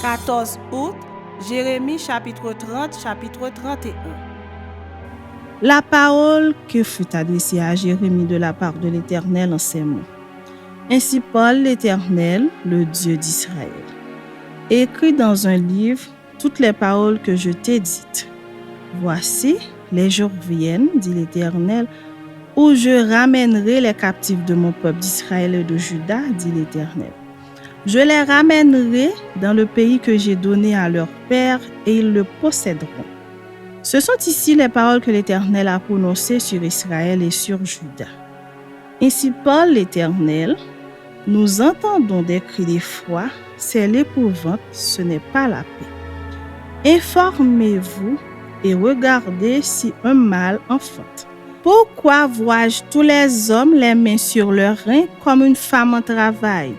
14 août, Jérémie chapitre 30, chapitre 31. La parole que fut adressée à Jérémie de la part de l'Éternel en ces mots. Ainsi parle l'Éternel, le Dieu d'Israël. Écris dans un livre toutes les paroles que je t'ai dites. Voici, les jours viennent, dit l'Éternel, où je ramènerai les captifs de mon peuple d'Israël et de Juda, dit l'Éternel. Je les ramènerai dans le pays que j'ai donné à leurs pères et ils le posséderont. Ce sont ici les paroles que l'Éternel a prononcées sur Israël et sur Juda. Ainsi parle l'Éternel, nous entendons des cris d'effroi, c'est l'épouvante, ce n'est pas la paix. Informez-vous et regardez si un mâle enfante. Pourquoi vois-je tous les hommes les mains sur leurs reins comme une femme en travail?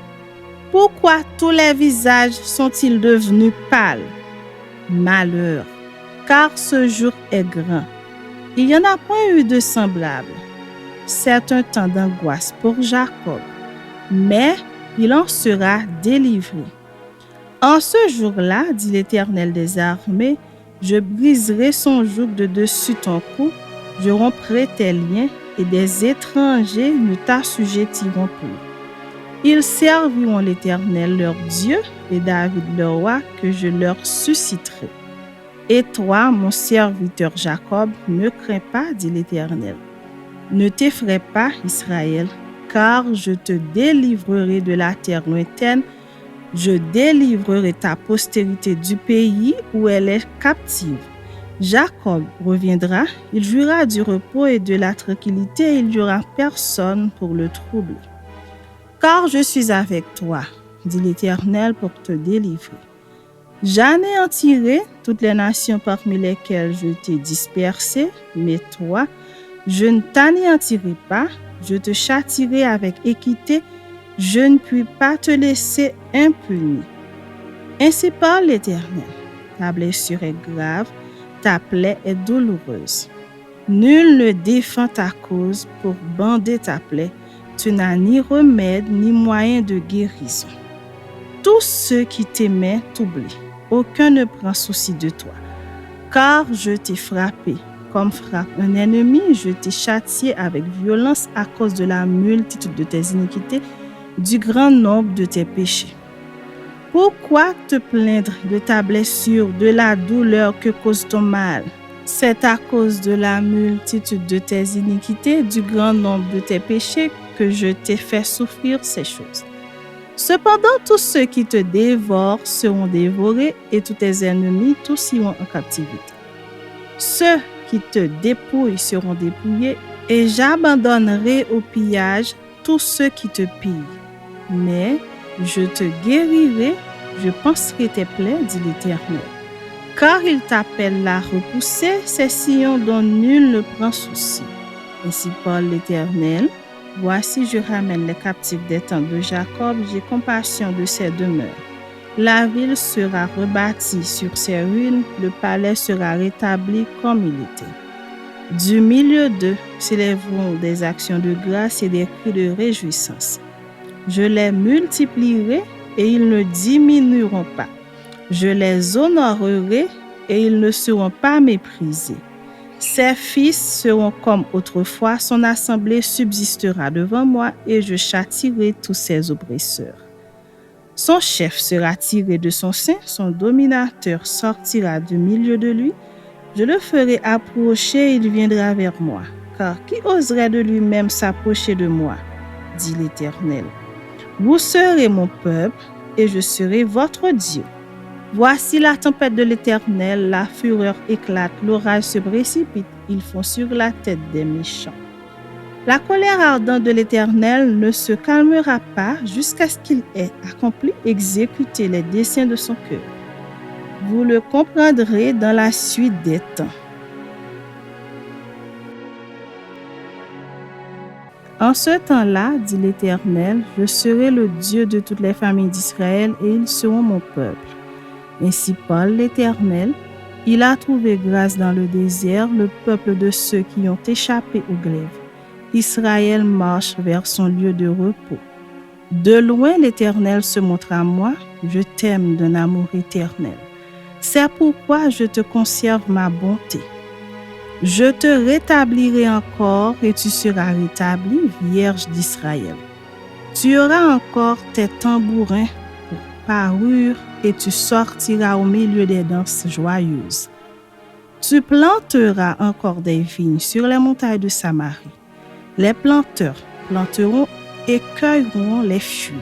Pourquoi tous les visages sont-ils devenus pâles? Malheur, car ce jour est grand. Il n'y en a point eu de semblable. C'est un temps d'angoisse pour Jacob, mais il en sera délivré. En ce jour-là, dit l'Éternel des armées, je briserai son joug de dessus ton cou, je romprai tes liens et des étrangers ne t'assujettiront plus. Ils serviront l'Éternel leur Dieu et David leur roi que je leur susciterai. Et toi, mon serviteur Jacob, ne crains pas, dit l'Éternel. Ne t'effraie pas, Israël, car je te délivrerai de la terre lointaine, je délivrerai ta postérité du pays où elle est captive. Jacob reviendra, il jouira du repos et de la tranquillité, il n'y aura personne pour le troubler. Car je suis avec toi, dit l'Éternel, pour te délivrer. J'anéantirai toutes les nations parmi lesquelles je t'ai dispersé, mais toi, je ne t'anéantirai pas, je te châtierai avec équité, je ne puis pas te laisser impuni. Ainsi parle l'Éternel, ta blessure est grave, ta plaie est douloureuse. Nul ne défend ta cause pour bander ta plaie, tu n'as ni remède ni moyen de guérison. Tous ceux qui t'aimaient t'oublient, aucun ne prend souci de toi. Car je t'ai frappé, comme frappe un ennemi, je t'ai châtié avec violence à cause de la multitude de tes iniquités, du grand nombre de tes péchés. Pourquoi te plaindre de ta blessure, de la douleur que cause ton mal? C'est à cause de la multitude de tes iniquités, du grand nombre de tes péchés, que je t'ai fait souffrir ces choses. Cependant, tous ceux qui te dévorent seront dévorés, et tous tes ennemis, tous iront en captivité. Ceux qui te dépouillent seront dépouillés, et j'abandonnerai au pillage tous ceux qui te pillent. Mais je te guérirai, je panserai tes plaies, dit l'Éternel. Car il t'appelle la repoussée, ces sillons dont nul ne prend souci. Ainsi parle l'Éternel. Voici, je ramène les captifs des tentes de Jacob, j'ai compassion de ses demeures. La ville sera rebâtie sur ses ruines, le palais sera rétabli comme il était. Du milieu d'eux s'élèveront des actions de grâce et des cris de réjouissance. Je les multiplierai et ils ne diminueront pas. Je les honorerai et ils ne seront pas méprisés. Ses fils seront comme autrefois, son assemblée subsistera devant moi et je châtierai tous ses oppresseurs. Son chef sera tiré de son sein, son dominateur sortira du milieu de lui. Je le ferai approcher, il viendra vers moi. Car qui oserait de lui-même s'approcher de moi, dit l'Éternel. Vous serez mon peuple et je serai votre Dieu. Voici la tempête de l'Éternel, la fureur éclate, l'orage se précipite, ils font sur la tête des méchants. La colère ardente de l'Éternel ne se calmera pas jusqu'à ce qu'il ait accompli, exécuté les desseins de son cœur. Vous le comprendrez dans la suite des temps. En ce temps-là, dit l'Éternel, je serai le Dieu de toutes les familles d'Israël et ils seront mon peuple. Ainsi parle l'Éternel, il a trouvé grâce dans le désert, le peuple de ceux qui ont échappé au glaive. Israël marche vers son lieu de repos. De loin, l'Éternel se montre à moi, je t'aime d'un amour éternel. C'est pourquoi je te conserve ma bonté. Je te rétablirai encore et tu seras rétabli, Vierge d'Israël. Tu auras encore tes tambourins pour parure et tu sortiras au milieu des danses joyeuses. Tu planteras encore des vignes sur les montagnes de Samarie. Les planteurs planteront et cueilleront les fruits.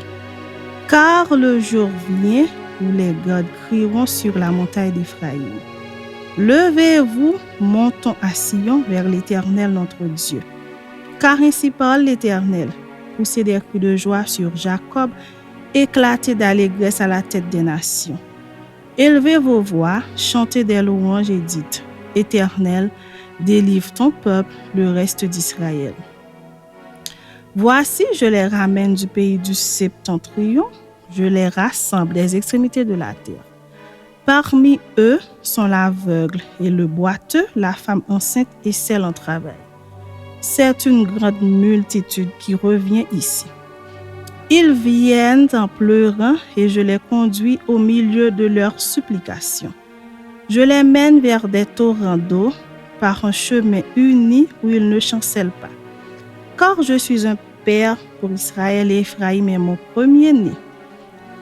Car le jour vient où les gardes crieront sur la montagne d'Éphraïm. Levez-vous, montons à Sion vers l'Éternel notre Dieu. Car ainsi parle l'Éternel, poussez des cris de joie sur Jacob, éclatez d'allégresse à la tête des nations. Élevez vos voix, chantez des louanges et dites, Éternel, délivre ton peuple, le reste d'Israël. Voici, je les ramène du pays du septentrion, je les rassemble des extrémités de la terre. Parmi eux sont l'aveugle et le boiteux, la femme enceinte et celle en travail. C'est une grande multitude qui revient ici. Ils viennent en pleurant et je les conduis au milieu de leurs supplications. Je les mène vers des torrents d'eau par un chemin uni où ils ne chancellent pas. Car je suis un père pour Israël et Éphraïm est mon premier-né.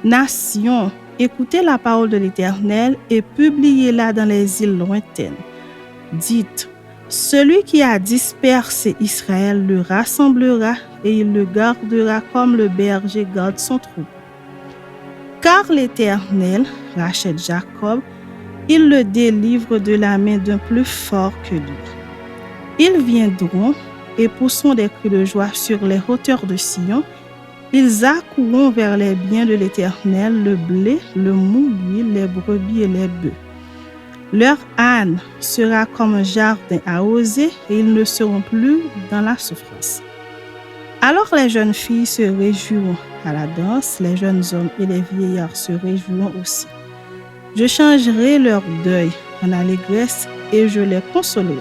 Nations, écoutez la parole de l'Éternel et publiez-la dans les îles lointaines. Dites, celui qui a dispersé Israël le rassemblera et il le gardera comme le berger garde son troupeau. Car l'Éternel rachète Jacob, il le délivre de la main d'un plus fort que lui. Ils viendront et pousseront des cris de joie sur les hauteurs de Sion. Ils accourront vers les biens de l'Éternel, le blé, le mou, l'huile, les brebis et les bœufs. Leur âne sera comme un jardin arrosé et ils ne seront plus dans la souffrance. Alors les jeunes filles se réjouiront à la danse, les jeunes hommes et les vieillards se réjouiront aussi. Je changerai leur deuil en allégresse et je les consolerai.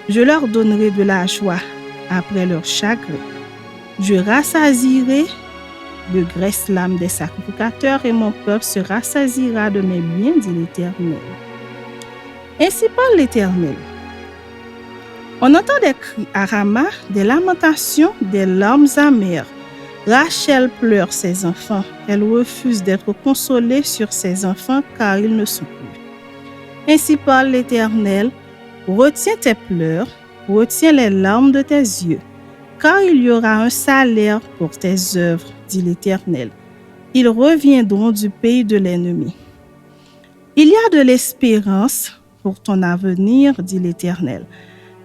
Je leur donnerai de la joie après leur chagrin. Je rassasierai de graisse l'âme des sacrificateurs et mon peuple se rassasiera de mes biens, dit l'Éternel. Ainsi parle l'Éternel. On entend des cris à Rama, des lamentations, des larmes amères. Rachel pleure ses enfants. Elle refuse d'être consolée sur ses enfants car ils ne sont plus. Ainsi parle l'Éternel. Retiens tes pleurs, retiens les larmes de tes yeux, car il y aura un salaire pour tes œuvres, dit l'Éternel. Ils reviendront du pays de l'ennemi. Il y a de l'espérance pour ton avenir, dit l'Éternel.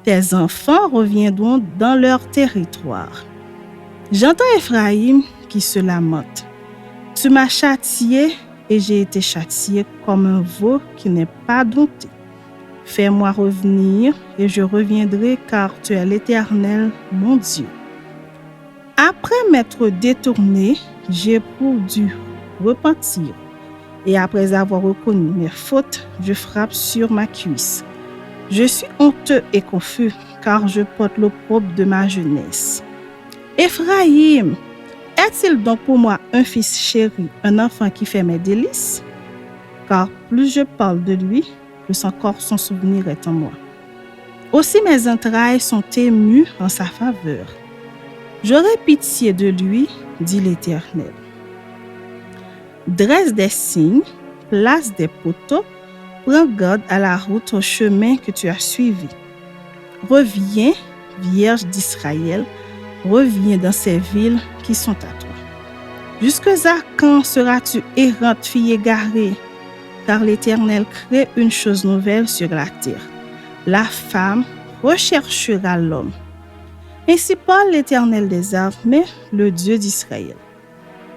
Tes enfants reviendront dans leur territoire. J'entends Éphraïm qui se lamente. Tu m'as châtié et j'ai été châtié comme un veau qui n'est pas dompté. Fais-moi revenir et je reviendrai car tu es l'Éternel, mon Dieu. Après m'être détourné, j'éprouve du repentir. Et après avoir reconnu mes fautes, je frappe sur ma cuisse. Je suis honteux et confus car je porte l'opprobre de ma jeunesse. Éphraïm, est-il donc pour moi un fils chéri, un enfant qui fait mes délices? Car plus je parle de lui, plus encore son souvenir est en moi. Aussi mes entrailles sont émues en sa faveur. J'aurai pitié de lui, dit l'Éternel. Dresse des signes, place des poteaux, prends garde à la route au chemin que tu as suivi. Reviens, Vierge d'Israël, reviens dans ces villes qui sont à toi. Jusque à quand seras-tu errante, fille égarée? Car l'Éternel crée une chose nouvelle sur la terre. La femme recherchera l'homme. Ainsi parle l'Éternel des armées, le Dieu d'Israël.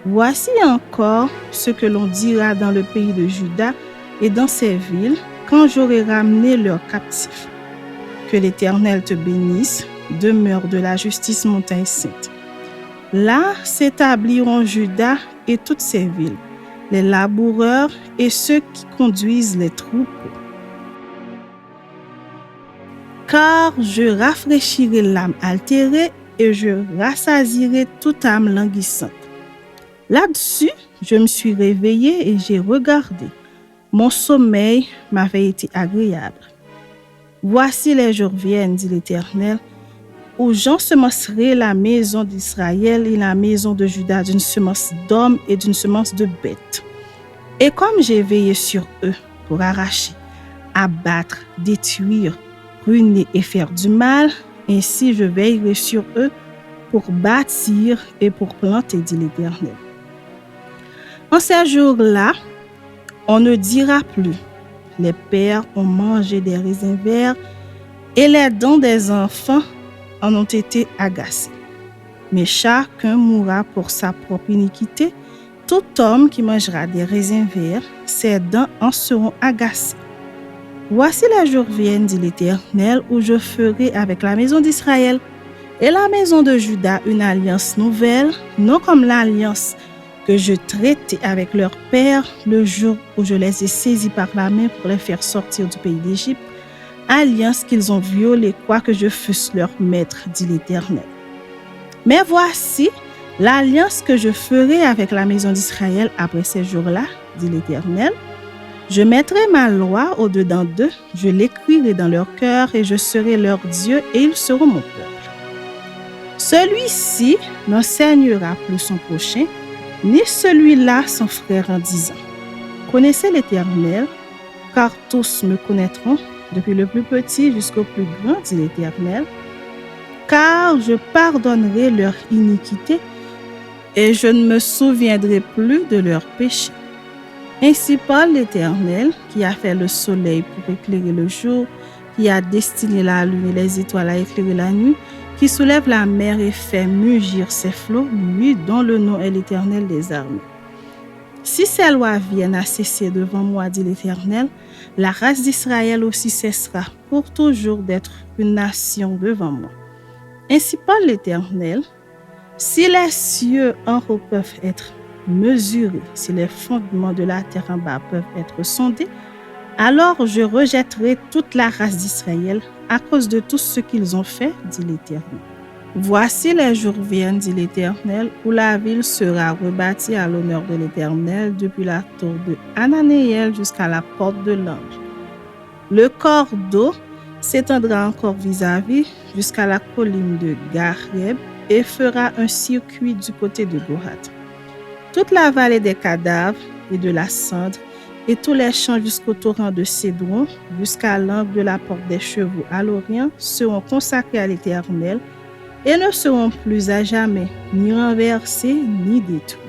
Voici encore ce que l'on dira dans le pays de Juda et dans ses villes, quand j'aurai ramené leurs captifs. Que l'Éternel te bénisse, demeure de la justice montagne sainte. Là s'établiront Juda et toutes ses villes, les laboureurs et ceux qui conduisent les troupeaux. Car je rafraîchirai l'âme altérée et je rassasierai toute âme languissante. Là-dessus, je me suis réveillée et j'ai regardé. Mon sommeil m'avait été agréable. Voici les jours viennent, dit l'Éternel, où j'ensemencerai la maison d'Israël et la maison de Juda d'une semence d'hommes et d'une semence de bêtes. Et comme j'ai veillé sur eux pour arracher, abattre, détruire, ruiner et faire du mal, ainsi je veillerai sur eux pour bâtir et pour planter, dit l'Éternel. En ces jours-là, on ne dira plus, les pères ont mangé des raisins verts et les dents des enfants en ont été agacées. Mais chacun mourra pour sa propre iniquité. Tout homme qui mangera des raisins verts, ses dents en seront agacées. Voici les jours viennent, dit l'Éternel, où je ferai avec la maison d'Israël et la maison de Juda une alliance nouvelle, non comme l'alliance que je traitais avec leur père le jour où je les ai saisis par la main pour les faire sortir du pays d'Égypte, alliance qu'ils ont violée, quoique je fusse leur maître, dit l'Éternel. Mais voici l'alliance que je ferai avec la maison d'Israël après ces jours-là, dit l'Éternel. Je mettrai ma loi au-dedans d'eux, je l'écrirai dans leur cœur et je serai leur Dieu et ils seront mon peuple. Celui-ci n'enseignera plus son prochain, ni celui-là son frère en disant « Connaissez l'Éternel, car tous me connaîtront, depuis le plus petit jusqu'au plus grand, dit l'Éternel, car je pardonnerai leur iniquité et je ne me souviendrai plus de leurs péchés. Ainsi parle l'Éternel, qui a fait le soleil pour éclairer le jour, qui a destiné la lune et les étoiles à éclairer la nuit, qui soulève la mer et fait mugir ses flots, lui dont le nom est l'Éternel des armées. Si ces lois viennent à cesser devant moi, dit l'Éternel, la race d'Israël aussi cessera pour toujours d'être une nation devant moi. Ainsi parle l'Éternel, si les cieux en haut peuvent être mesurés, si les fondements de la terre en bas peuvent être sondés, alors je rejetterai toute la race d'Israël à cause de tout ce qu'ils ont fait, dit l'Éternel. Voici les jours viennent, dit l'Éternel, où la ville sera rebâtie à l'honneur de l'Éternel depuis la tour de Hananéel jusqu'à la porte de l'ange. Le cordeau s'étendra encore vis-à-vis jusqu'à la colline de Gareb et fera un circuit du côté de Gohath. Toute la vallée des cadavres et de la cendre et tous les champs jusqu'au torrent de Cédron, jusqu'à l'angle de la porte des chevaux à l'Orient, seront consacrés à l'Éternel et ne seront plus à jamais ni renversés ni détruits.